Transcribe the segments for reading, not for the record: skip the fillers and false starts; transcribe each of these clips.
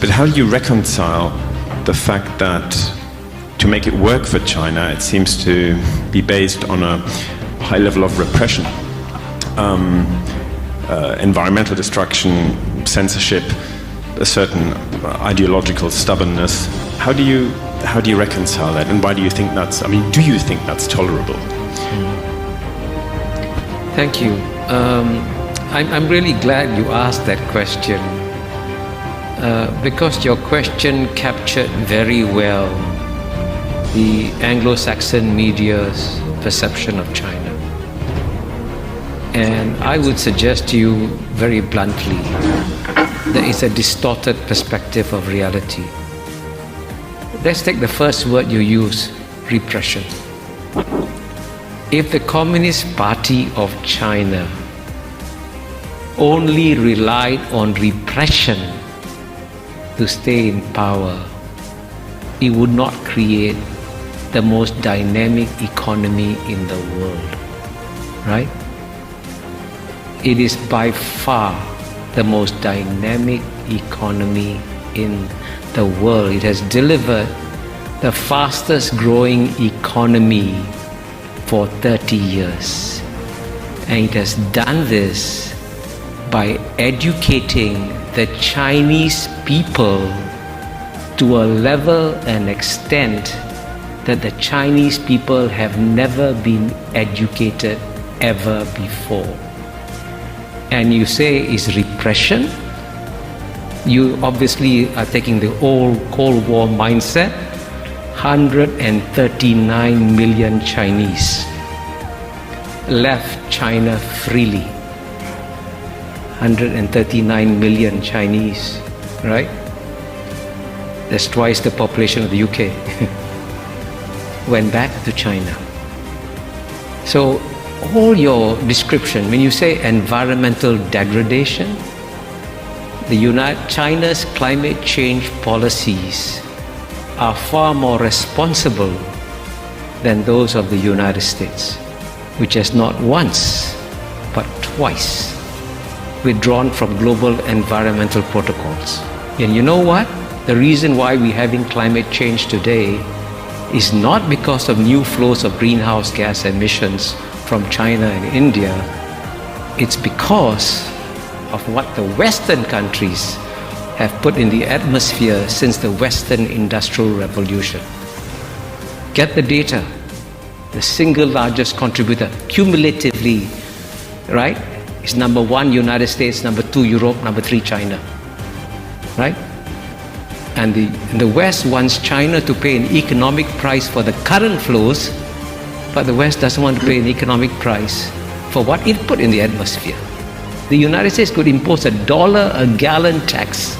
But how do you reconcile the fact that to make it work for China, it seems to be based on a high level of repression, environmental destruction, censorship, a certain ideological stubbornness? How do you reconcile that, and why do you think that's? I mean, do you think that's tolerable? Thank you. I'm really glad you asked that question because your question captured very well the Anglo-Saxon media's perception of China. And I would suggest to you very bluntly, there is a distorted perspective of reality. Let's take the first word you use, repression. If the Communist Party of China only relied on repression to stay in power, it would not create the most dynamic economy in the world, right? It is by far the most dynamic economy in the world. It has delivered the fastest growing economy for 30 years. And it has done this by educating the Chinese people to a level and extent that the Chinese people have never been educated ever before. And you say is repression? You obviously are taking the old Cold War mindset. 139 million Chinese left China freely. 139 million Chinese, right? That's twice the population of the UK. Went back to China. So all your description, when you say environmental degradation, China's climate change policies are far more responsible than those of the United States, which has not once, but twice withdrawn from global environmental protocols. And you know what? The reason why we're having climate change today is not because of new flows of greenhouse gas emissions from China and India. It's because of what the Western countries have put in the atmosphere since the Western Industrial Revolution. Get the data. The single largest contributor cumulatively, right, is number 1 United States, number 2 Europe, number 3 China, right? And the West wants China to pay an economic price for the current flows, but the West doesn't want to pay an economic price for what it put in the atmosphere. The United States could impose $1 a gallon tax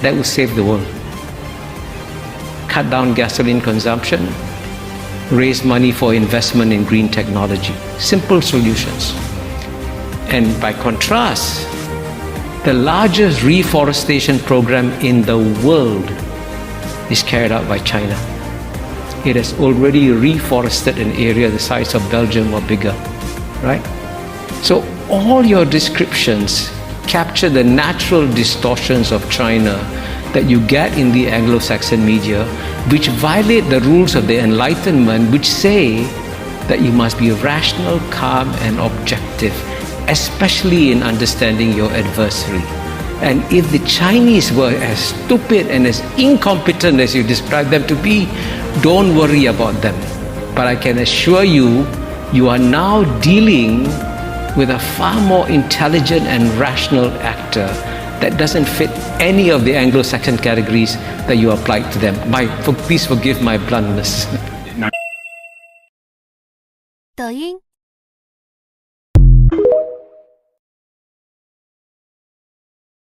that would save the world. Cut down gasoline consumption, raise money for investment in green technology. Simple solutions. And by contrast, the largest reforestation program in the world is carried out by China. It has already reforested an area the size of Belgium or bigger, right? So all your descriptions capture the natural distortions of China that you get in the Anglo-Saxon media, which violate the rules of the Enlightenment, which say that you must be rational, calm, and objective, especially in understanding your adversary. And if the Chinese were as stupid and as incompetent as you describe them to be, don't worry about them. But I can assure you, you are now dealing with a far more intelligent and rational actor that doesn't fit any of the Anglo-Saxon categories that you applied to them. Please forgive my bluntness. 抖音